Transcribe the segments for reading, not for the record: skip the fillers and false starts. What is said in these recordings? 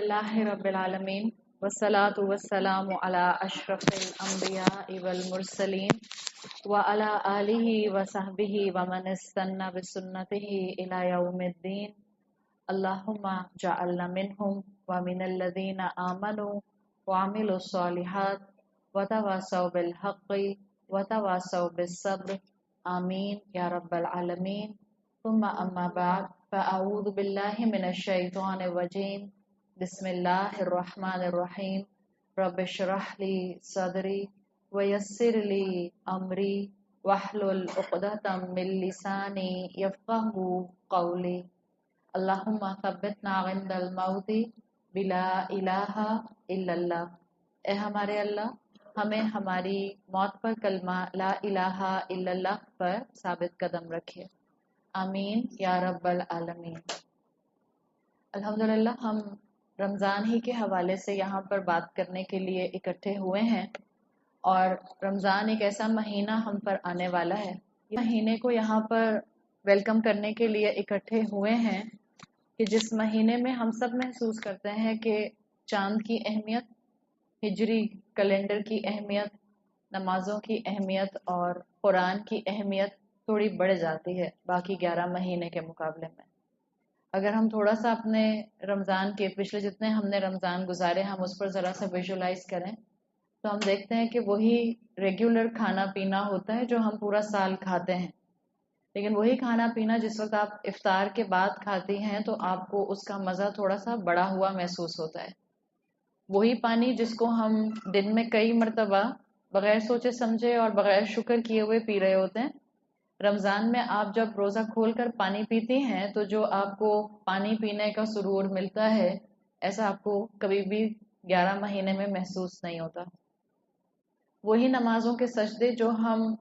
Alhamdulillahi Rabbil Alameen Wassalatu wassalamu ala ashrafil anbiya'i wal mursaleen wa ala alihi wa sahbihi wa man istanna bi sunnatihi ila yawmiddin. Allahumma ja'alna minhum wa minal ladhina amanu wa amilu salihat wa tawasaw bil haqqi wa tawasaw bis sabr. Ameen ya Rabbal Alameen. Thumma amma ba'd, fa'a'udhu billahi minash shaitanir rajim. Bismillahirrahmanirrahim. Rabbi shrah li sadri wa yassir li amri wahlul uqdatam min lisani yafqahu qawli. Allahumma thabbitna 'indal mauti bila ilaha illallah. اے ہمارے اللہ ہمیں ہماری موت پر کلمہ لا الہ الا اللہ پر ثابت قدم رکھے. آمین یا رب العالمین. الحمدللہ ہم رمضان ہی کے حوالے سے یہاں پر بات کرنے کے لیے اکٹھے ہوئے ہیں، اور رمضان ایک ایسا مہینہ ہم پر آنے والا ہے. اس مہینے کو یہاں پر ویلکم کرنے کے لیے اکٹھے ہوئے ہیں کہ جس مہینے میں ہم سب محسوس کرتے ہیں کہ چاند کی اہمیت، ہجری کیلنڈر کی اہمیت، نمازوں کی اہمیت اور قرآن کی اہمیت تھوڑی بڑھ جاتی ہے باقی 11 مہینے کے مقابلے میں. اگر ہم تھوڑا سا اپنے رمضان کے پچھلے جتنے ہم نے رمضان گزارے ہم اس پر ذرا سا ویژولائز کریں تو ہم دیکھتے ہیں کہ وہی ریگولر کھانا پینا ہوتا ہے جو ہم پورا سال کھاتے ہیں، لیکن وہی کھانا پینا جس وقت آپ افطار کے بعد کھاتی ہیں تو آپ کو اس کا مزہ تھوڑا سا بڑا ہوا محسوس ہوتا ہے. وہی پانی جس کو ہم دن میں کئی مرتبہ بغیر سوچے سمجھے اور بغیر شکر کیے ہوئے پی رہے ہوتے ہیں، رمضان میں آپ جب روزہ کھول کر پانی پیتی ہیں تو جو آپ کو پانی پینے کا سرور ملتا ہے ایسا آپ کو کبھی بھی 11 مہینے میں محسوس نہیں ہوتا. وہی نمازوں کے سجدے جو ہم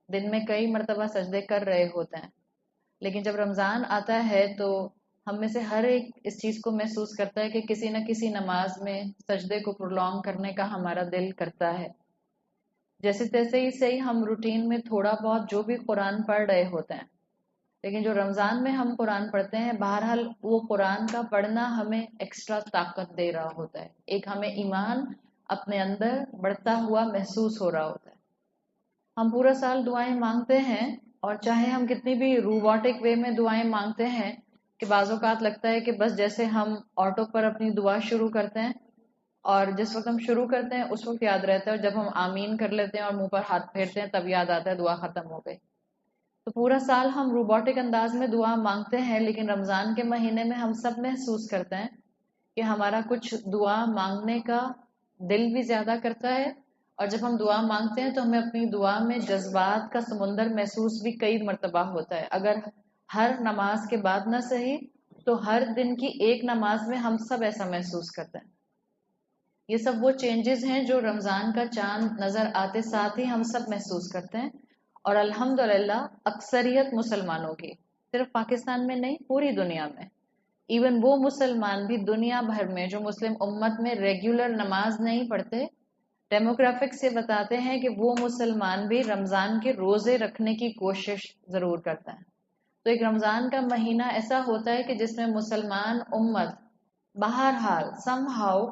دن میں کئی مرتبہ سجدے کر رہے ہوتے ہیں، لیکن جب رمضان آتا ہے تو ہم میں سے ہر ایک اس چیز کو محسوس کرتا ہے کہ کسی نہ کسی نماز میں سجدے کو پرولونگ کرنے کا ہمارا دل کرتا ہے. جیسے تیسے ہی صحیح ہم روٹین میں تھوڑا بہت جو بھی قرآن پڑھ رہے ہوتے ہیں، لیکن جو رمضان میں ہم قرآن پڑھتے ہیں بہرحال وہ قرآن کا پڑھنا ہمیں ایکسٹرا طاقت دے رہا ہوتا ہے، ایک ہمیں ایمان اپنے اندر بڑھتا ہوا محسوس ہو رہا ہوتا ہے. ہم پورا سال دعائیں مانگتے ہیں، اور چاہے ہم کتنی بھی روبوٹک وے میں دعائیں مانگتے ہیں کہ بعض اوقات لگتا ہے کہ بس جیسے ہم آٹو پر اپنی دعا شروع کرتے ہیں اور جس وقت ہم شروع کرتے ہیں اس وقت یاد رہتا ہے، اور جب ہم آمین کر لیتے ہیں اور منہ پر ہاتھ پھیرتے ہیں تب یاد آتا ہے دعا ختم ہو گئی. تو پورا سال ہم روبوٹک انداز میں دعا مانگتے ہیں، لیکن رمضان کے مہینے میں ہم سب محسوس کرتے ہیں کہ ہمارا کچھ دعا مانگنے کا دل بھی زیادہ کرتا ہے، اور جب ہم دعا مانگتے ہیں تو ہمیں اپنی دعا میں جذبات کا سمندر محسوس بھی کئی مرتبہ ہوتا ہے. اگر ہر نماز کے بعد نہ صحیح تو ہر دن کی ایک نماز میں ہم سب ایسا محسوس کرتے ہیں. یہ سب وہ چینجز ہیں جو رمضان کا چاند نظر آتے ساتھ ہی ہم سب محسوس کرتے ہیں، اور الحمدللہ اکثریت مسلمانوں کی، صرف پاکستان میں نہیں پوری دنیا میں، ایون وہ مسلمان بھی دنیا بھر میں جو مسلم امت میں ریگولر نماز نہیں پڑھتے، ڈیموگرافک سے بتاتے ہیں کہ وہ مسلمان بھی رمضان کے روزے رکھنے کی کوشش ضرور کرتا ہے. تو ایک رمضان کا مہینہ ایسا ہوتا ہے کہ جس میں مسلمان امت بہرحال سم ہاؤ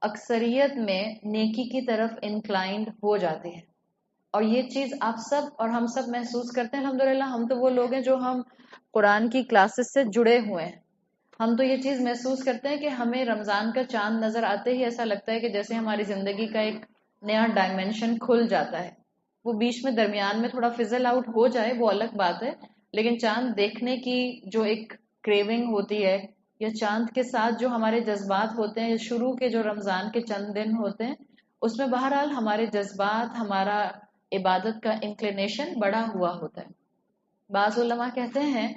اکثریت میں نیکی کی طرف انکلائنڈ ہو جاتی ہے، اور یہ چیز آپ سب اور ہم سب محسوس کرتے ہیں. الحمدللہ ہم تو وہ لوگ ہیں جو ہم قرآن کی کلاسز سے جڑے ہوئے ہیں، ہم تو یہ چیز محسوس کرتے ہیں کہ ہمیں رمضان کا چاند نظر آتے ہی ایسا لگتا ہے کہ جیسے ہماری زندگی کا ایک نیا ڈائمینشن کھل جاتا ہے. وہ بیچ میں درمیان میں تھوڑا فزل آؤٹ ہو جائے وہ الگ بات ہے، لیکن چاند دیکھنے کی جو ایک کریونگ ہوتی ہے یا چاند کے ساتھ جو ہمارے جذبات ہوتے ہیں شروع کے جو رمضان کے چند دن ہوتے ہیں اس میں بہرحال ہمارے جذبات، ہمارا عبادت کا انکلینیشن بڑا ہوا ہوتا ہے. بعض علماء کہتے ہیں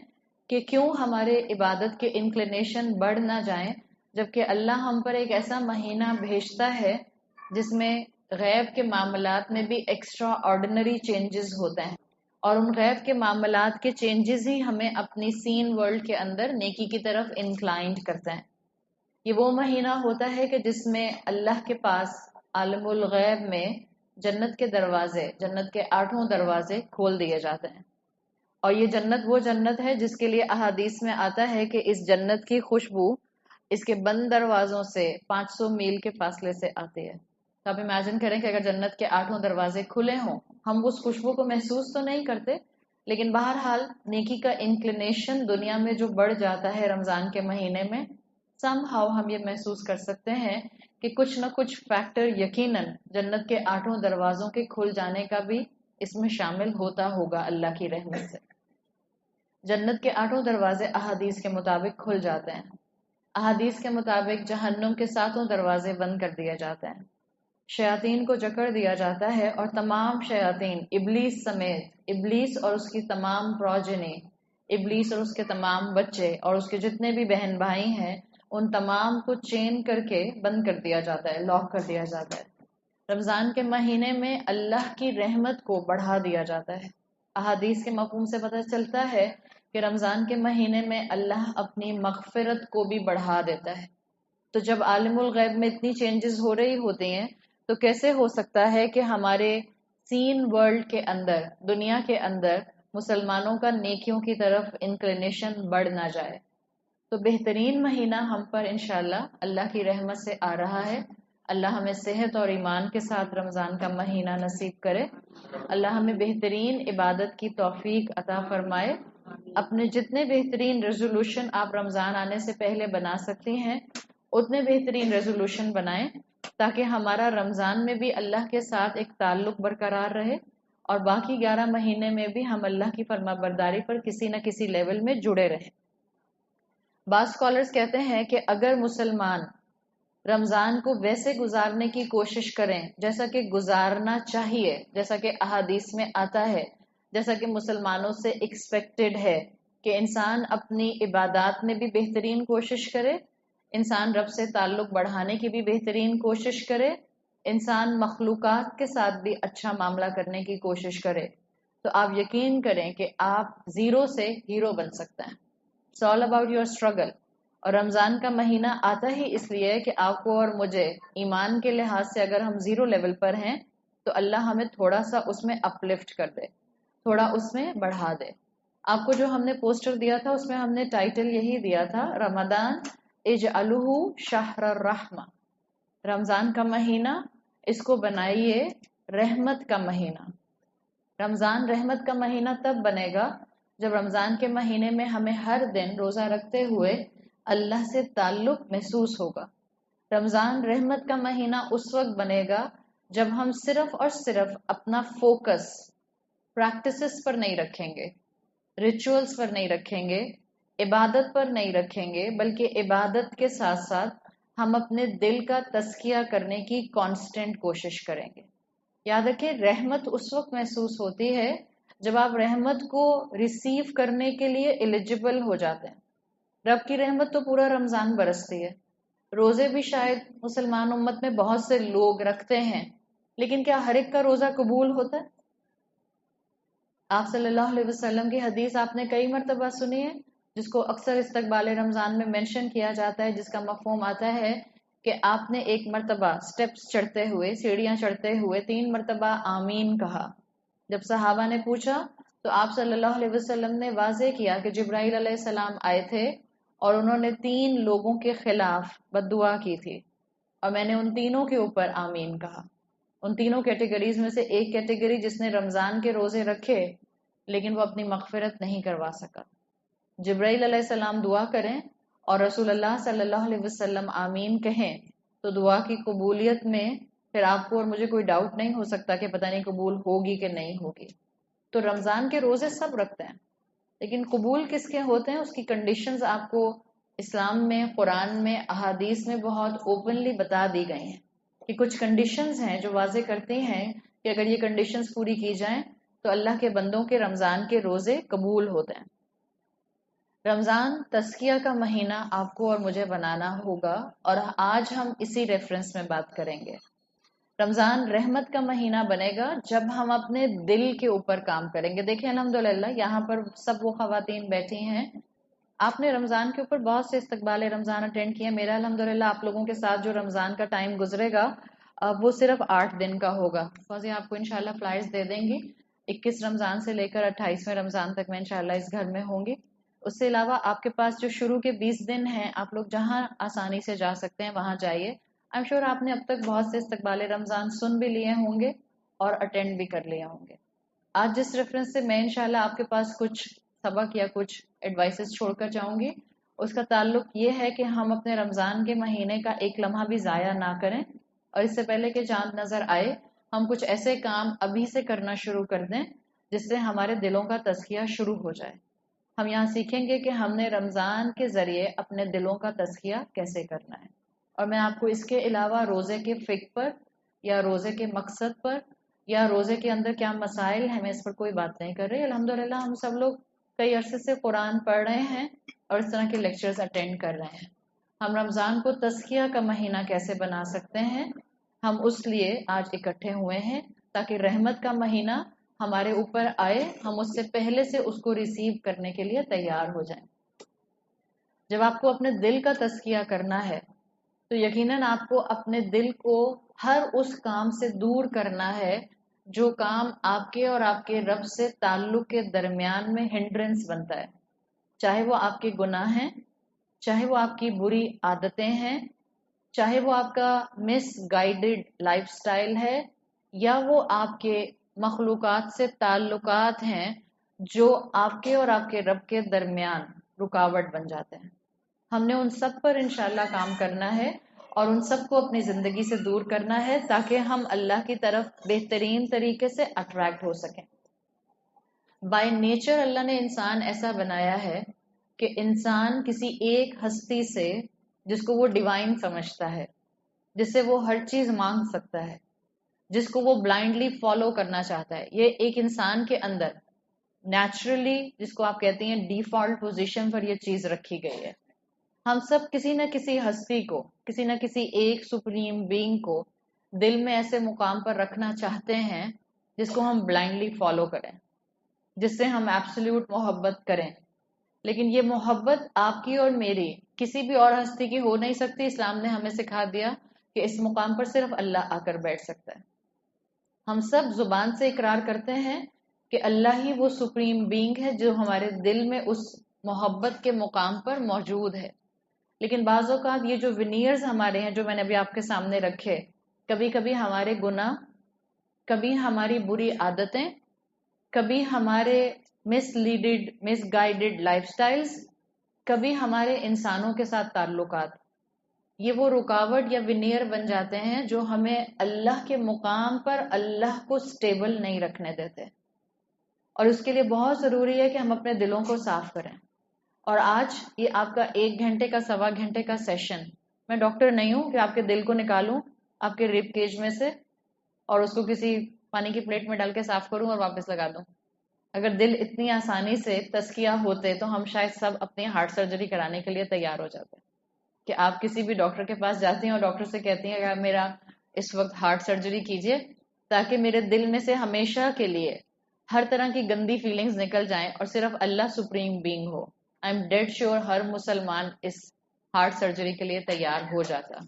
کہ کیوں ہمارے عبادت کے انکلینیشن بڑھ نہ جائیں جبکہ اللہ ہم پر ایک ایسا مہینہ بھیجتا ہے جس میں غیب کے معاملات میں بھی ایکسٹرا آرڈنری چینجز ہوتے ہیں، اور ان غیب کے معاملات کے چینجز ہی ہمیں اپنی سین ورلڈ کے اندر نیکی کی طرف انکلائنڈ کرتے ہیں. یہ وہ مہینہ ہوتا ہے کہ جس میں اللہ کے پاس عالم الغیب میں جنت کے دروازے، جنت کے 8 دروازے کھول دیے جاتے ہیں، اور یہ جنت وہ جنت ہے جس کے لیے احادیث میں آتا ہے کہ اس جنت کی خوشبو اس کے بند دروازوں سے 500 میل کے فاصلے سے آتی ہے. تو آپ امیجن کریں کہ اگر جنت کے 8 دروازے کھلے ہوں، ہم اس خوشبو کو محسوس تو نہیں کرتے، لیکن بہرحال نیکی کا انکلینیشن دنیا میں جو بڑھ جاتا ہے رمضان کے مہینے میں، سم ہاؤ ہم یہ محسوس کر سکتے ہیں کہ کچھ نہ کچھ فیکٹر یقیناً جنت کے 8 دروازوں کے کھل جانے کا بھی اس میں شامل ہوتا ہوگا اللہ کی رحمت سے. جنت کے 8 دروازے احادیث کے مطابق کھل جاتے ہیں. احادیث کے مطابق جہنم کے 7 دروازے بند کر دیے جاتے ہیں، شیاطین کو جکڑ دیا جاتا ہے، اور تمام شیاطین ابلیس سمیت، ابلیس اور اس کی تمام پروجنی، ابلیس اور اس کے تمام بچے اور اس کے جتنے بھی بہن بھائی ہیں، ان تمام کو چین کر کے بند کر دیا جاتا ہے، لاک کر دیا جاتا ہے. رمضان کے مہینے میں اللہ کی رحمت کو بڑھا دیا جاتا ہے. احادیث کے مفہوم سے پتہ چلتا ہے کہ رمضان کے مہینے میں اللہ اپنی مغفرت کو بھی بڑھا دیتا ہے. تو جب عالم الغیب میں اتنی چینجز ہو رہی ہوتی ہیں تو کیسے ہو سکتا ہے کہ ہمارے سین ورلڈ کے اندر، دنیا کے اندر مسلمانوں کا نیکیوں کی طرف انکلینیشن بڑھ نہ جائے. تو بہترین مہینہ ہم پر انشاءاللہ اللہ کی رحمت سے آ رہا ہے. اللہ ہمیں صحت اور ایمان کے ساتھ رمضان کا مہینہ نصیب کرے. اللہ ہمیں بہترین عبادت کی توفیق عطا فرمائے. اپنے جتنے بہترین ریزولوشن آپ رمضان آنے سے پہلے بنا سکتی ہیں، اتنے بہترین ریزولوشن بنائیں تاکہ ہمارا رمضان میں بھی اللہ کے ساتھ ایک تعلق برقرار رہے، اور باقی 11 مہینے میں بھی ہم اللہ کی فرما برداری پر کسی نہ کسی لیول میں جڑے رہیں. بعض اسکالرز کہتے ہیں کہ اگر مسلمان رمضان کو ویسے گزارنے کی کوشش کریں جیسا کہ گزارنا چاہیے، جیسا کہ احادیث میں آتا ہے، جیسا کہ مسلمانوں سے ایکسپیکٹڈ ہے کہ انسان اپنی عبادات میں بھی بہترین کوشش کرے، انسان رب سے تعلق بڑھانے کی بھی بہترین کوشش کرے، انسان مخلوقات کے ساتھ بھی اچھا معاملہ کرنے کی کوشش کرے، تو آپ یقین کریں کہ آپ زیرو سے ہیرو بن سکتے ہیں. It's all about your struggle. اور رمضان کا مہینہ آتا ہی اس لیے کہ آپ کو اور مجھے ایمان کے لحاظ سے اگر ہم زیرو لیول پر ہیں تو اللہ ہمیں تھوڑا سا اس میں اپلفٹ کر دے، تھوڑا اس میں بڑھا دے. آپ کو جو ہم نے پوسٹر دیا تھا اس میں ہم نے ٹائٹل یہی دیا تھا، رمضان اجعلہ شہر الرحمہ. رمضان کا مہینہ اس کو بنائیے رحمت کا مہینہ. رمضان رحمت کا مہینہ تب بنے گا جب رمضان کے مہینے میں ہمیں ہر دن روزہ رکھتے ہوئے اللہ سے تعلق محسوس ہوگا. رمضان رحمت کا مہینہ اس وقت بنے گا جب ہم صرف اور صرف اپنا فوکس پریکٹسز پر نہیں رکھیں گے، ریچولز پر نہیں رکھیں گے، عبادت پر نہیں رکھیں گے، بلکہ عبادت کے ساتھ ساتھ ہم اپنے دل کا تزکیہ کرنے کی کانسٹنٹ کوشش کریں گے. یاد رکھیں، رحمت اس وقت محسوس ہوتی ہے جب آپ رحمت کو ریسیو کرنے کے لیے ایلیجیبل ہو جاتے ہیں. رب کی رحمت تو پورا رمضان برستی ہے. روزے بھی شاید مسلمان امت میں بہت سے لوگ رکھتے ہیں، لیکن کیا ہر ایک کا روزہ قبول ہوتا ہے؟ آپ صلی اللہ علیہ وسلم کی حدیث آپ نے کئی مرتبہ سنی ہے، جس کو اکثر استقبال رمضان میں مینشن کیا جاتا ہے، جس کا مفہوم آتا ہے کہ آپ نے ایک مرتبہ سٹیپس چڑھتے ہوئے، سیڑھیاں چڑھتے ہوئے 3 مرتبہ آمین کہا. جب صحابہ نے پوچھا تو آپ صلی اللہ علیہ وسلم نے واضح کیا کہ جبرائیل علیہ السلام آئے تھے اور انہوں نے 3 لوگوں کے خلاف بد دعا کی تھی، اور میں نے ان تینوں کے اوپر آمین کہا. ان تینوں کیٹیگریز میں سے ایک کیٹیگری جس نے رمضان کے روزے رکھے لیکن وہ اپنی مغفرت نہیں کروا سکا. جبرائیل علیہ السلام دعا کریں اور رسول اللہ صلی اللہ علیہ وسلم آمین کہیں تو دعا کی قبولیت میں پھر آپ کو اور مجھے کوئی ڈاؤٹ نہیں ہو سکتا کہ پتہ نہیں قبول ہوگی کہ نہیں ہوگی. تو رمضان کے روزے سب رکھتے ہیں، لیکن قبول کس کے ہوتے ہیں اس کی کنڈیشنز آپ کو اسلام میں، قرآن میں، احادیث میں بہت اوپنلی بتا دی گئی ہیں کہ کچھ کنڈیشنز ہیں جو واضح کرتی ہیں کہ اگر یہ کنڈیشنز پوری کی جائیں تو اللہ کے بندوں کے رمضان کے روزے قبول ہوتے ہیں. رمضان تزکیہ کا مہینہ آپ کو اور مجھے بنانا ہوگا، اور آج ہم اسی ریفرنس میں بات کریں گے. رمضان رحمت کا مہینہ بنے گا جب ہم اپنے دل کے اوپر کام کریں گے. دیکھیں الحمدللہ یہاں پر سب وہ خواتین بیٹھی ہیں، آپ نے رمضان کے اوپر بہت سے استقبال رمضان اٹینڈ کیے. میرا الحمدللہ آپ لوگوں کے ساتھ جو رمضان کا ٹائم گزرے گا وہ صرف 8 دن کا ہوگا. فوزی آپ کو انشاءاللہ فلائرز دے دیں گی. 21 رمضان سے لے کر 28ویں رمضان تک میں انشاءاللہ اس گھر میں ہوں گی. اس سے علاوہ آپ کے پاس جو شروع کے 20 دن ہیں، آپ لوگ جہاں آسانی سے جا سکتے ہیں وہاں جائیے. آئی ایم شیور آپ نے اب تک بہت سے استقبال رمضان سن بھی لیے ہوں گے اور اٹینڈ بھی کر لیے ہوں گے. آج جس ریفرنس سے میں انشاءاللہ آپ کے پاس کچھ سبق یا کچھ ایڈوائسز چھوڑ کر جاؤں گی، اس کا تعلق یہ ہے کہ ہم اپنے رمضان کے مہینے کا ایک لمحہ بھی ضائع نہ کریں، اور اس سے پہلے کہ چاند نظر آئے ہم کچھ ایسے کام ابھی سے کرنا شروع کر دیں جس سے ہمارے دلوں کا تزکیہ شروع ہو جائے. ہم یہاں سیکھیں گے کہ ہم نے رمضان کے ذریعے اپنے دلوں کا تزکیہ کیسے کرنا ہے. اور میں آپ کو اس کے علاوہ روزے کے فقہ پر یا روزے کے مقصد پر یا روزے کے اندر کیا مسائل ہیں، میں اس پر کوئی بات نہیں کر رہی. الحمدللہ ہم سب لوگ کئی عرصے سے قرآن پڑھ رہے ہیں اور اس طرح کے لیکچرز اٹینڈ کر رہے ہیں. ہم رمضان کو تزکیہ کا مہینہ کیسے بنا سکتے ہیں، ہم اس لیے آج اکٹھے ہوئے ہیں تاکہ رحمت کا مہینہ ہمارے اوپر آئے، ہم اس سے پہلے سے اس کو ریسیو کرنے کے لیے تیار ہو جائیں. جب آپ کو اپنے دل کا تزکیہ کرنا ہے تو یقیناً آپ کو اپنے دل کو ہر اس کام سے دور کرنا ہے جو کام آپ کے اور آپ کے رب سے تعلق کے درمیان میں ہنڈرنس بنتا ہے. چاہے وہ آپ کے گناہ ہیں، چاہے وہ آپ کی بری عادتیں ہیں، چاہے وہ آپ کا مس گائیڈڈ لائف سٹائل ہے، یا وہ آپ کے مخلوقات سے تعلقات ہیں جو آپ کے اور آپ کے رب کے درمیان رکاوٹ بن جاتے ہیں. ہم نے ان سب پر انشاءاللہ کام کرنا ہے اور ان سب کو اپنی زندگی سے دور کرنا ہے تاکہ ہم اللہ کی طرف بہترین طریقے سے اٹریکٹ ہو سکیں. بائی نیچر اللہ نے انسان ایسا بنایا ہے کہ انسان کسی ایک ہستی سے جس کو وہ ڈیوائن سمجھتا ہے، جس سے وہ ہر چیز مانگ سکتا ہے، جس کو وہ بلائنڈلی فالو کرنا چاہتا ہے، یہ ایک انسان کے اندر نیچرلی، جس کو آپ کہتے ہیں ڈیفالٹ پوزیشن پر یہ چیز رکھی گئی ہے. ہم سب کسی نہ کسی ہستی کو، کسی نہ کسی ایک سپریم بینگ کو دل میں ایسے مقام پر رکھنا چاہتے ہیں جس کو ہم بلائنڈلی فالو کریں، جس سے ہم ایبسلیوٹ محبت کریں. لیکن یہ محبت آپ کی اور میری کسی بھی اور ہستی کی ہو نہیں سکتی. اسلام نے ہمیں سکھا دیا کہ اس مقام پر صرف اللہ آ کر بیٹھ سکتا ہے. ہم سب زبان سے اقرار کرتے ہیں کہ اللہ ہی وہ سپریم بینگ ہے جو ہمارے دل میں اس محبت کے مقام پر موجود ہے. لیکن بعض اوقات یہ جو ونیئرز ہمارے ہیں، جو میں نے ابھی آپ کے سامنے رکھے، کبھی کبھی ہمارے گناہ، کبھی ہماری بری عادتیں، کبھی ہمارے مس لیڈڈ مس گائیڈڈ لائف سٹائلز، کبھی ہمارے انسانوں کے ساتھ تعلقات، یہ وہ رکاوٹ یا ونیئر بن جاتے ہیں جو ہمیں اللہ کے مقام پر اللہ کو سٹیبل نہیں رکھنے دیتے. اور اس کے لیے بہت ضروری ہے کہ ہم اپنے دلوں کو صاف کریں. اور آج یہ آپ کا 1 گھنٹے کا 1.25 گھنٹے کا سیشن، میں ڈاکٹر نہیں ہوں کہ آپ کے دل کو نکالوں آپ کے ریب کیج میں سے اور اس کو کسی پانی کی پلیٹ میں ڈال کے صاف کروں اور واپس لگا دوں. اگر دل اتنی آسانی سے تزکیہ ہوتے تو ہم شاید سب اپنی ہارٹ سرجری کرانے کے لیے تیار ہو جاتے. کہ آپ کسی بھی ڈاکٹر کے پاس جاتی ہیں اور ڈاکٹر سے کہتی ہیں کہ میرا اس وقت ہارٹ سرجری کیجیے تاکہ میرے دل میں سے ہمیشہ کے لیے ہر طرح کی گندی فیلنگز نکل جائیں اور صرف اللہ سپریم بینگ ہو. آئی ایم ڈیڈ شیور ہر مسلمان اس ہارٹ سرجری کے لیے تیار ہو جاتا.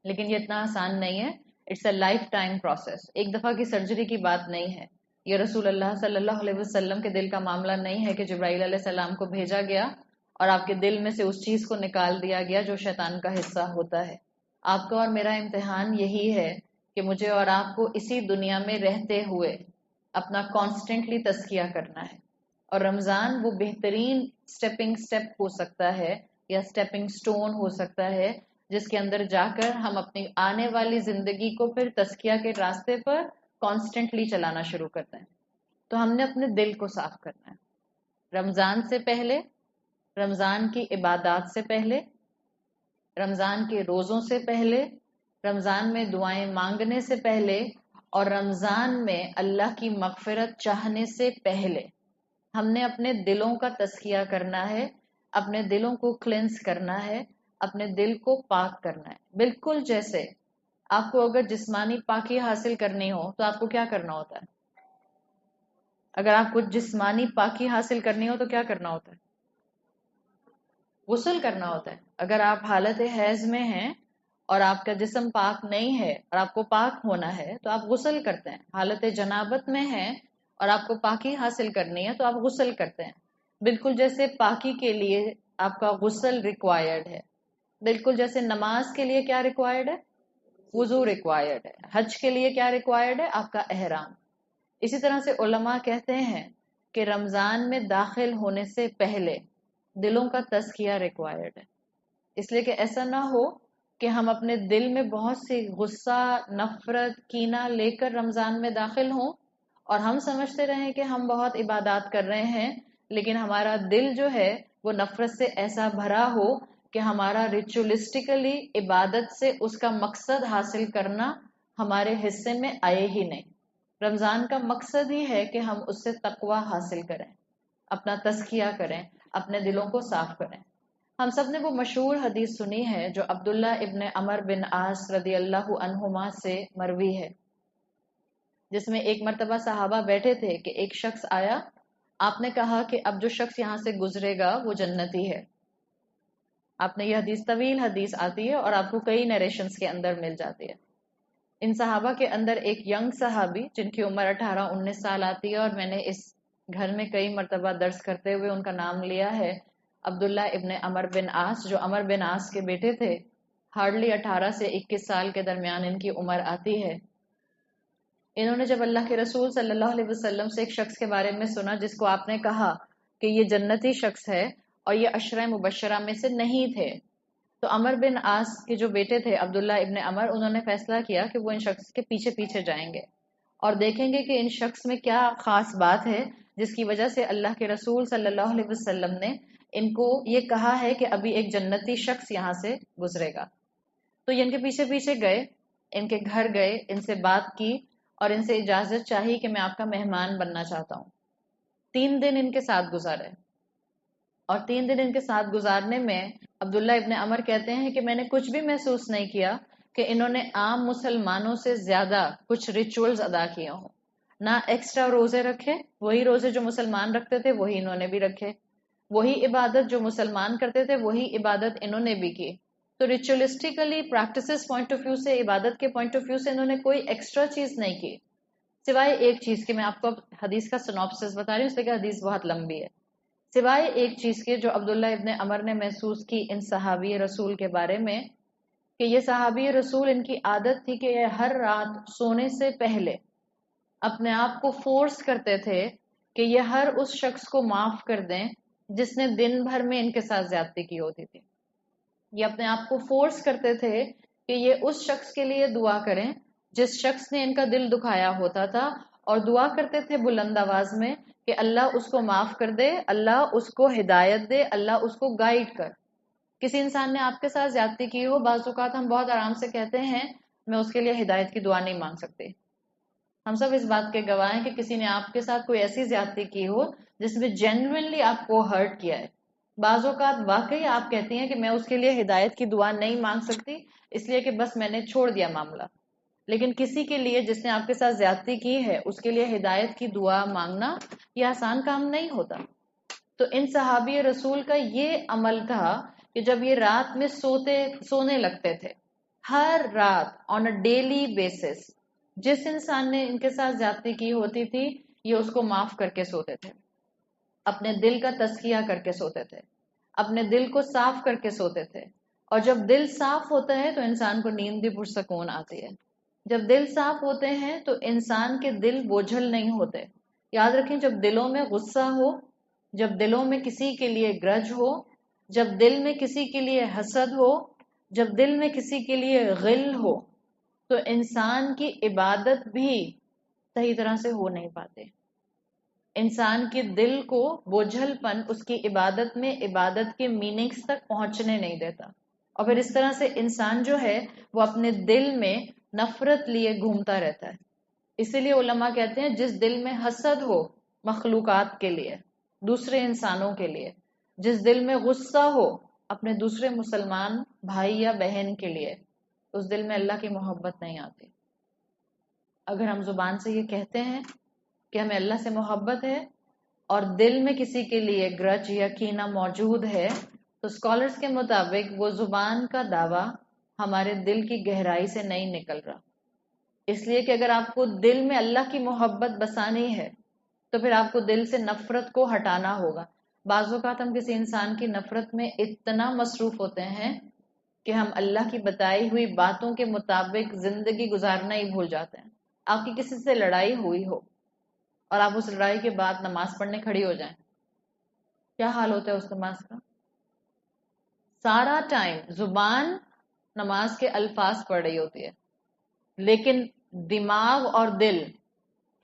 لیکن یہ اتنا آسان نہیں ہے. It's a lifetime process. ایک دفعہ کی سرجری کی بات نہیں ہے. یہ رسول اللہ صلی اللہ علیہ وسلم کے دل کا معاملہ نہیں ہے کہ جبرائیل علیہ السلام کو بھیجا گیا اور آپ کے دل میں سے اس چیز کو نکال دیا گیا جو شیطان کا حصہ ہوتا ہے. آپ کا اور میرا امتحان یہی ہے کہ مجھے اور آپ کو اسی دنیا میں رہتے ہوئے اپنا کانسٹنٹلی تزکیہ کرنا ہے. اور رمضان وہ بہترین سٹیپ ہو سکتا ہے یا سٹیپنگ سٹون ہو سکتا ہے جس کے اندر جا کر ہم اپنی آنے والی زندگی کو پھر تزکیہ کے راستے پر کانسٹنٹلی چلانا شروع کرتے ہیں. تو ہم نے اپنے دل کو صاف کرنا ہے. رمضان سے پہلے، رمضان کی عبادات سے پہلے، رمضان کے روزوں سے پہلے، رمضان میں دعائیں مانگنے سے پہلے اور رمضان میں اللہ کی مغفرت چاہنے سے پہلے ہم نے اپنے دلوں کا تزکیہ کرنا ہے، اپنے دلوں کو کلینس کرنا ہے، اپنے دل کو پاک کرنا ہے. بالکل جیسے آپ کو اگر جسمانی پاکی حاصل کرنی ہو تو آپ کو کیا کرنا ہوتا ہے؟ اگر آپ کو جسمانی پاکی حاصل کرنی ہو تو کیا کرنا ہوتا ہے؟ غسل کرنا ہوتا ہے. اگر آپ حالت حیض میں ہیں اور آپ کا جسم پاک نہیں ہے اور آپ کو پاک ہونا ہے تو آپ غسل کرتے ہیں. حالت جنابت میں ہیں اور آپ کو پاکی حاصل کرنی ہے تو آپ غسل کرتے ہیں. بالکل جیسے پاکی کے لیے آپ کا غسل ریکوائرڈ ہے، بالکل جیسے نماز کے لیے کیا ریکوائرڈ ہے؟ وضو ریکوائرڈ ہے۔ حج کے لیے کیا ریکوائرڈ ہے؟ آپ کا احرام۔ اسی طرح سے علماء کہتے ہیں کہ رمضان میں داخل ہونے سے پہلے دلوں کا تزکیہ ریکوائرڈ ہے، اس لیے کہ ایسا نہ ہو کہ ہم اپنے دل میں بہت سی غصہ، نفرت، کینہ لے کر رمضان میں داخل ہوں اور ہم سمجھتے رہیں کہ ہم بہت عبادات کر رہے ہیں، لیکن ہمارا دل جو ہے وہ نفرت سے ایسا بھرا ہو کہ ہمارا ریچولسٹیکلی عبادت سے اس کا مقصد حاصل کرنا ہمارے حصے میں آئے ہی نہیں۔ رمضان کا مقصد ہی ہے کہ ہم اس سے تقوی حاصل کریں، اپنا تزکیہ کریں، اپنے دلوں کو صاف کریں۔ ہم سب نے وہ مشہور حدیث سنی ہے جو عبداللہ ابن عمر بن عاص رضی اللہ عنہما سے مروی ہے، جس میں ایک مرتبہ صحابہ بیٹھے تھے کہ ایک شخص آیا، آپ نے کہا کہ اب جو شخص یہاں سے گزرے گا وہ جنتی ہے۔ آپ نے یہ حدیث، طویل حدیث آتی ہے اور آپ کو کئی نیریشنز کے اندر مل جاتی ہے۔ ان صحابہ کے اندر ایک ینگ صحابی جن کی عمر 18-19 سال آتی ہے، اور میں نے اس گھر میں کئی مرتبہ درس کرتے ہوئے ان کا نام لیا ہے، عبداللہ ابن عمر بن عاص، جو عمر بن عاص کے بیٹے تھے۔ ہارڈلی 18 سے 21 سال کے درمیان ان کی عمر آتی ہے۔ انہوں نے جب اللہ کے رسول صلی اللہ علیہ وسلم سے ایک شخص کے بارے میں سنا جس کو آپ نے کہا کہ یہ جنتی شخص ہے اور یہ عشرہ مبشرہ میں سے نہیں تھے، تو عمر بن عاص کے جو بیٹے تھے عبداللہ ابن عمر، انہوں نے فیصلہ کیا کہ وہ ان شخص کے پیچھے پیچھے جائیں گے اور دیکھیں گے کہ ان شخص میں کیا خاص بات ہے جس کی وجہ سے اللہ کے رسول صلی اللہ علیہ وسلم نے ان کو یہ کہا ہے کہ ابھی ایک جنتی شخص یہاں سے گزرے گا۔ تو یہ ان کے پیچھے پیچھے گئے، ان کے گھر گئے، ان سے بات کی اور ان سے اجازت چاہی کہ میں آپ کا مہمان بننا چاہتا ہوں۔ 3 دن ان کے ساتھ گزارے، اور 3 دن ان کے ساتھ گزارنے میں عبداللہ ابن عمر کہتے ہیں کہ میں نے کچھ بھی محسوس نہیں کیا کہ انہوں نے عام مسلمانوں سے زیادہ کچھ ریچولز ادا کیے ہوں، نہ ایکسٹرا روزے رکھے، وہی روزے جو مسلمان رکھتے تھے وہی انہوں نے بھی رکھے، وہی عبادت جو مسلمان کرتے تھے وہی عبادت انہوں نے بھی کی۔ تو ریچولسٹیکلی پریکٹسز پوائنٹ آف ویو سے، عبادت کے پوائنٹ آف ویو سے انہوں نے کوئی ایکسٹرا چیز نہیں کی، سوائے ایک چیز کے، میں آپ کو حدیث کا سنوپسس بتا رہی ہوں اس لیے کہ حدیث بہت لمبی ہے، سوائے ایک چیز کے جو عبداللہ ابن عمر نے محسوس کی ان صحابی رسول کے بارے میں، کہ یہ صحابی رسول ان کی عادت تھی کہ یہ ہر رات سونے سے پہلے اپنے آپ کو فورس کرتے تھے کہ یہ ہر اس شخص کو معاف کر دیں جس نے دن بھر میں ان کے ساتھ زیادتی کی ہوتی تھی۔ یہ اپنے آپ کو فورس کرتے تھے کہ یہ اس شخص کے لیے دعا کریں جس شخص نے ان کا دل دکھایا ہوتا تھا، اور دعا کرتے تھے بلند آواز میں کہ اللہ اس کو معاف کر دے، اللہ اس کو ہدایت دے، اللہ اس کو گائیڈ کر۔ کسی انسان نے آپ کے ساتھ زیادتی کی ہو، بعض اوقات ہم بہت آرام سے کہتے ہیں میں اس کے لیے ہدایت کی دعا نہیں مانگ سکتے۔ ہم سب اس بات کے گواہ ہیں کہ کسی نے آپ کے ساتھ کوئی ایسی زیادتی کی ہو جس میں جینوئنلی آپ کو ہرٹ کیا ہے، بعض اوقات واقعی آپ کہتی ہیں کہ میں اس کے لیے ہدایت کی دعا نہیں مانگ سکتی اس لیے کہ بس میں نے چھوڑ دیا معاملہ، لیکن کسی کے لیے جس نے آپ کے ساتھ زیادتی کی ہے اس کے لیے ہدایت کی دعا مانگنا یہ آسان کام نہیں ہوتا۔ تو ان صحابی رسول کا یہ عمل تھا کہ جب یہ رات میں سونے لگتے تھے، ہر رات آن اے ڈیلی بیسس جس انسان نے ان کے ساتھ زیادتی کی ہوتی تھی یہ اس کو معاف کر کے سوتے تھے، اپنے دل کا تزکیہ کر کے سوتے تھے، اپنے دل کو صاف کر کے سوتے تھے، اور جب دل صاف ہوتا ہے تو انسان کو نیند بھی پرسکون آتی ہے۔ جب دل صاف ہوتے ہیں تو انسان کے دل بوجھل نہیں ہوتے۔ یاد رکھیں، جب دلوں میں غصہ ہو، جب دلوں میں کسی کے لیے گرج ہو، جب دل میں کسی کے لیے حسد ہو، جب دل میں کسی کے لیے غل ہو، تو انسان کی عبادت بھی صحیح طرح سے ہو نہیں پاتے۔ انسان کے دل کو بوجھل پن اس کی عبادت میں، عبادت کے میننگز تک پہنچنے نہیں دیتا، اور پھر اس طرح سے انسان جو ہے وہ اپنے دل میں نفرت لیے گھومتا رہتا ہے۔ اسی لیے علماء کہتے ہیں جس دل میں حسد ہو مخلوقات کے لیے، دوسرے انسانوں کے لیے، جس دل میں غصہ ہو اپنے دوسرے مسلمان بھائی یا بہن کے لیے، اس دل میں اللہ کی محبت نہیں آتی۔ اگر ہم زبان سے یہ کہتے ہیں کہ ہمیں اللہ سے محبت ہے اور دل میں کسی کے لیے گرج یا کینہ موجود ہے، تو اسکالرز کے مطابق وہ زبان کا دعویٰ ہمارے دل کی گہرائی سے نہیں نکل رہا، اس لیے کہ اگر آپ کو دل میں اللہ کی محبت بسانی ہے تو پھر آپ کو دل سے نفرت کو ہٹانا ہوگا۔ بعض اوقات ہم کسی انسان کی نفرت میں اتنا مصروف ہوتے ہیں کہ ہم اللہ کی بتائی ہوئی باتوں کے مطابق زندگی گزارنا ہی بھول جاتے ہیں. آپ کی کسی سے لڑائی ہوئی ہو اور آپ اس لڑائی کے بعد نماز پڑھنے کھڑی ہو جائیں، کیا حال ہوتا ہے اس نماز کا؟ سارا ٹائم زبان نماز کے الفاظ پڑھ رہی ہوتی ہے، لیکن دماغ اور دل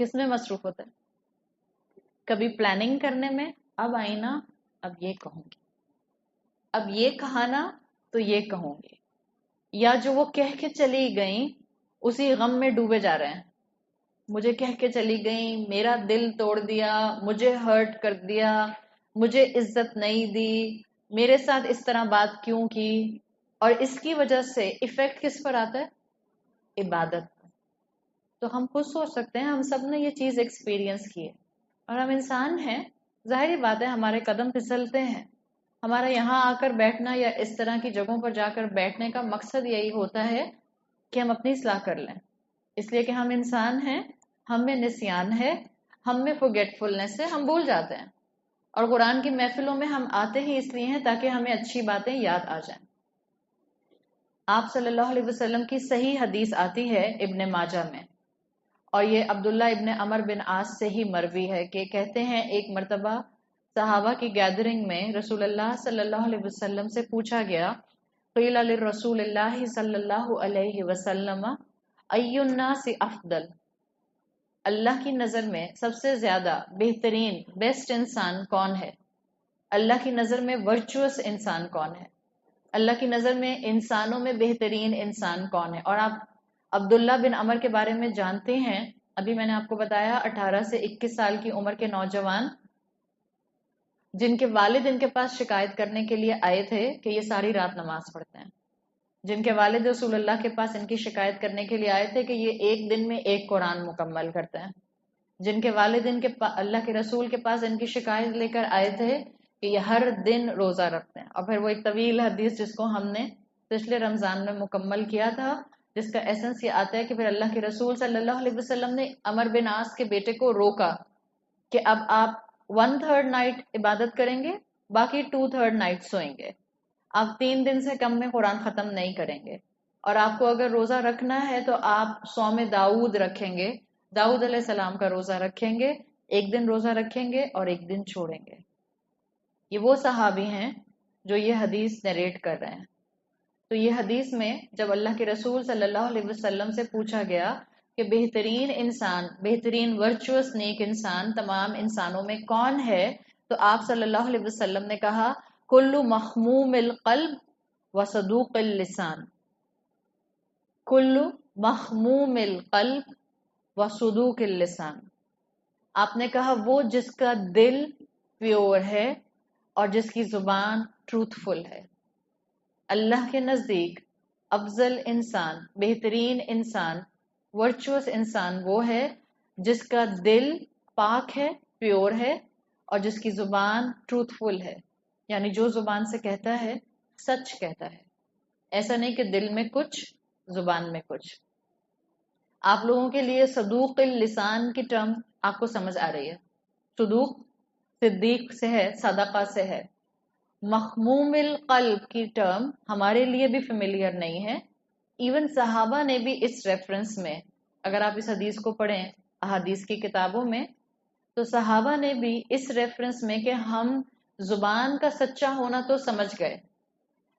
کس میں مصروف ہوتا ہے؟ کبھی پلاننگ کرنے میں، اب آئی نا اب یہ کہوں گی، اب یہ کہا نا تو یہ کہوں گی، یا جو وہ کہہ کے چلی گئیں اسی غم میں ڈوبے جا رہے ہیں. مجھے کہہ کے چلی گئیں، میرا دل توڑ دیا، مجھے ہرٹ کر دیا، مجھے عزت نہیں دی، میرے ساتھ اس طرح بات کیوں کی. اور اس کی وجہ سے ایفیکٹ کس پر آتا ہے؟ عبادت. تو ہم خود سوچ سکتے ہیں، ہم سب نے یہ چیز ایکسپیرینس کی ہے، اور ہم انسان ہیں، ظاہری بات ہے ہمارے قدم پھسلتے ہیں. ہمارا یہاں آ کر بیٹھنا یا اس طرح کی جگہوں پر جا کر بیٹھنے کا مقصد یہی ہوتا ہے کہ ہم اپنی اصلاح کر لیں، اس لیے کہ ہم انسان ہیں، ہم میں نسیان ہے، ہم میں فورگیٹفلنس ہے، ہم بھول جاتے ہیں. اور قرآن کی محفلوں میں ہم آتے ہی اس لیے ہیں تاکہ ہمیں اچھی باتیں یاد آ جائیں. آپ صلی اللہ علیہ وسلم کی صحیح حدیث آتی ہے ابن ماجہ میں، اور یہ عبداللہ ابن عمر بن عاص سے ہی مروی ہے کہ کہتے ہیں ایک مرتبہ صحابہ کی گیدرنگ میں رسول اللہ صلی اللہ علیہ وسلم سے پوچھا گیا، قیل للرسول اللہ صلی اللہ علیہ وسلم ای الناس افضل، اللہ کی نظر میں سب سے زیادہ بہترین بیسٹ انسان کون ہے؟ اللہ کی نظر میں ورچوس انسان کون ہے؟ اللہ کی نظر میں انسانوں میں بہترین انسان کون ہے؟ اور آپ عبداللہ بن عمر کے بارے میں جانتے ہیں، ابھی میں نے آپ کو بتایا 18 سے 21 سال کی عمر کے نوجوان جن کے والد ان کے پاس شکایت کرنے کے لیے آئے تھے کہ یہ ساری رات نماز پڑھتے ہیں، جن کے والد رسول اللہ کے پاس ان کی شکایت کرنے کے لیے آئے تھے کہ یہ ایک دن میں ایک قرآن مکمل کرتے ہیں، جن کے والد اللہ کے رسول کے پاس ان کی شکایت لے کر آئے تھے کہ یہ ہر دن روزہ رکھتے ہیں. اور پھر وہ ایک طویل حدیث جس کو ہم نے پچھلے رمضان میں مکمل کیا تھا، جس کا ایسنس یہ آتا ہے کہ پھر اللہ کے رسول صلی اللہ علیہ وسلم نے عمر بن عاص کے بیٹے کو روکا کہ اب آپ 1/3 نائٹ عبادت کریں گے، باقی 2/3 نائٹ سوئیں گے، آپ 3 دن سے کم میں قرآن ختم نہیں کریں گے، اور آپ کو اگر روزہ رکھنا ہے تو آپ صوم داؤد رکھیں گے، داؤد علیہ السلام کا روزہ رکھیں گے، ایک دن روزہ رکھیں گے اور ایک دن چھوڑیں گے. یہ وہ صحابی ہیں جو یہ حدیث نریٹ کر رہے ہیں. تو یہ حدیث میں جب اللہ کے رسول صلی اللہ علیہ وسلم سے پوچھا گیا کہ بہترین انسان، بہترین ورچوس نیک انسان تمام انسانوں میں کون ہے، تو آپ صلی اللہ علیہ وسلم نے کہا کل مخموم القلب و صدوق اللسان، کل مخموم القلب و صدوق اللسان. آپ نے کہا وہ جس کا دل پیور ہے اور جس کی زبان ٹروتھ فل ہے. اللہ کے نزدیک افضل انسان، بہترین انسان، ورچوس انسان وہ ہے جس کا دل پاک ہے، پیور ہے، اور جس کی زبان ٹروتھ فل ہے، یعنی جو زبان سے کہتا ہے سچ کہتا ہے، ایسا نہیں کہ دل میں کچھ زبان میں کچھ. آپ لوگوں کے لیے صدوق اللسان کی ٹرم آپ کو سمجھ آ رہی ہے. صدوق صدیق سے ہے، صدقہ سے ہے. مخموم القلب کی ٹرم ہمارے لیے بھی فیملیئر نہیں ہے. ایون صحابہ نے بھی اس ریفرنس میں، اگر آپ اس حدیث کو پڑھیں احادیث کی کتابوں میں، تو صحابہ نے بھی اس ریفرنس میں کہ ہم زبان کا سچا ہونا تو سمجھ گئے،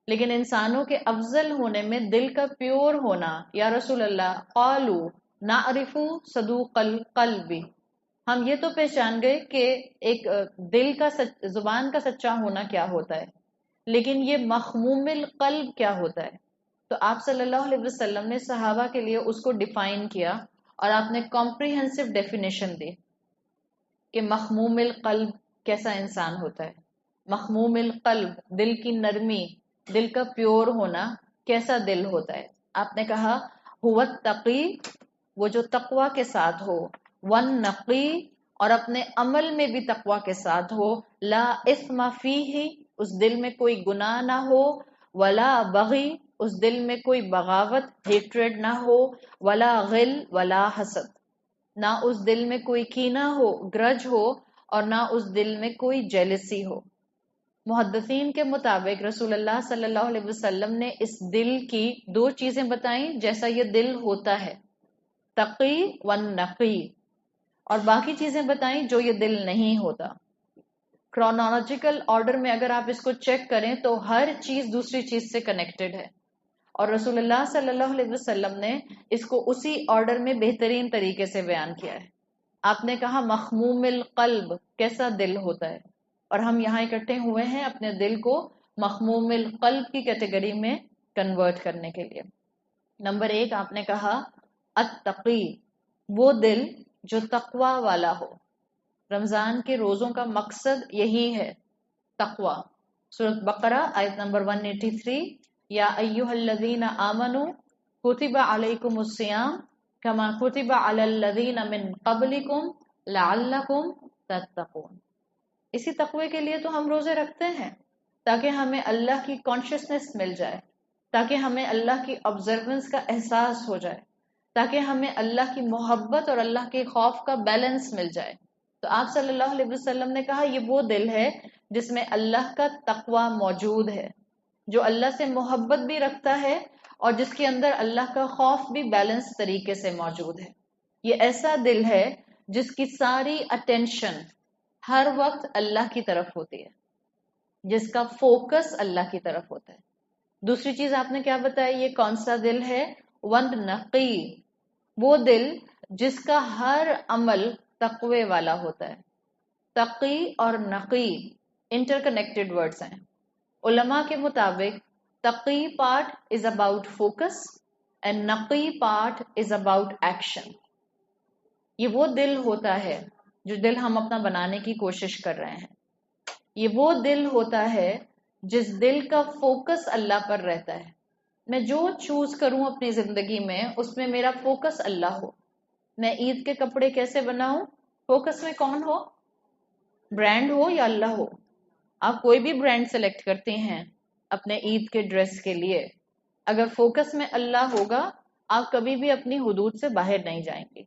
لیکن انسانوں کے افضل ہونے میں دل کا پیور ہونا، یا رسول اللہ قالو نعرف صدوق القلب، ہم یہ تو پہچان گئے کہ ایک دل کا زبان کا سچا ہونا کیا ہوتا ہے، لیکن یہ مخموم القلب کیا ہوتا ہے. تو آپ صلی اللہ علیہ وسلم نے صحابہ کے لیے اس کو ڈیفائن کیا، اور آپ نے کمپریہنسو ڈیفینیشن دی کہ مخموم القلب کیسا انسان ہوتا ہے. مخموم القلب دل کی نرمی، دل کا پیور ہونا، کیسا دل ہوتا ہے. آپ نے کہا هو التقی، وہ جو تقوی کے ساتھ ہو، والنقی، اور اپنے عمل میں بھی تقوی کے ساتھ ہو، لا اثم فیہ، اس دل میں کوئی گناہ نہ ہو، ولا بغی، اس دل میں کوئی بغاوت ہیٹریڈ نہ ہو، ولا غل ولا حسد، نہ اس دل میں کوئی کینہ ہو، گرج ہو، اور نہ اس دل میں کوئی جیلسی ہو. محدثین کے مطابق رسول اللہ صلی اللہ علیہ وسلم نے اس دل کی 2 چیزیں بتائیں جیسا یہ دل ہوتا ہے، تقی والنقی، اور باقی چیزیں بتائیں جو یہ دل نہیں ہوتا۔ کرونالوجیکل آرڈر میں اگر آپ اس کو چیک کریں تو ہر چیز دوسری چیز سے کنیکٹڈ ہے، اور رسول اللہ صلی اللہ علیہ وسلم نے اس کو اسی آرڈر میں بہترین طریقے سے بیان کیا ہے۔ آپ نے کہا مخموم القلب، کیسا دل ہوتا ہے، اور ہم یہاں اکٹھے ہوئے ہیں اپنے دل کو مخموم القلب کی کیٹیگری میں کنورٹ کرنے کے لیے۔ نمبر 1 آپ نے کہا التقی، وہ دل جو تقوی والا ہو۔ رمضان کے روزوں کا مقصد یہی ہے، تقوی۔ سورۃ بقرہ آیت نمبر 183، یا ایھا الذین آمنوا کتب علیکم الصیام کما کتب علی الذین من قبلکم لعلکم تتقون۔ اسی تقوی کے لیے تو ہم روزے رکھتے ہیں، تاکہ ہمیں اللہ کی کانشیسنس مل جائے، تاکہ ہمیں اللہ کی آبزرونس کا احساس ہو جائے، تاکہ ہمیں اللہ کی محبت اور اللہ کے خوف کا بیلنس مل جائے۔ تو آپ صلی اللہ علیہ وسلم نے کہا یہ وہ دل ہے جس میں اللہ کا تقوی موجود ہے، جو اللہ سے محبت بھی رکھتا ہے اور جس کے اندر اللہ کا خوف بھی بیلنس طریقے سے موجود ہے۔ یہ ایسا دل ہے جس کی ساری اٹینشن ہر وقت اللہ کی طرف ہوتی ہے، جس کا فوکس اللہ کی طرف ہوتا ہے۔ دوسری چیز آپ نے کیا بتایا، یہ کون سا دل ہے؟ والنقی، وہ دل جس کا ہر عمل تقوی والا ہوتا ہے۔ تقی اور نقی انٹر کنیکٹڈ ورڈز ہیں۔ علماء کے مطابق Taqi part is about focus and Naqi part is about action. یہ وہ دل ہوتا ہے جو دل ہم اپنا بنانے کی کوشش کر رہے ہیں۔ یہ وہ دل ہوتا ہے جس دل کا فوکس اللہ پر رہتا ہے۔ میں جو چوز کروں اپنی زندگی میں اس میں میرا فوکس اللہ ہو۔ میں عید کے کپڑے کیسے بناؤں؟ فوکس میں کون ہو؟ برانڈ ہو یا اللہ ہو؟ آپ کوئی بھی برانڈ سلیکٹ کرتے ہیں اپنے عید کے ڈریس کے لیے، اگر فوکس میں اللہ ہوگا آپ کبھی بھی اپنی حدود سے باہر نہیں جائیں گے۔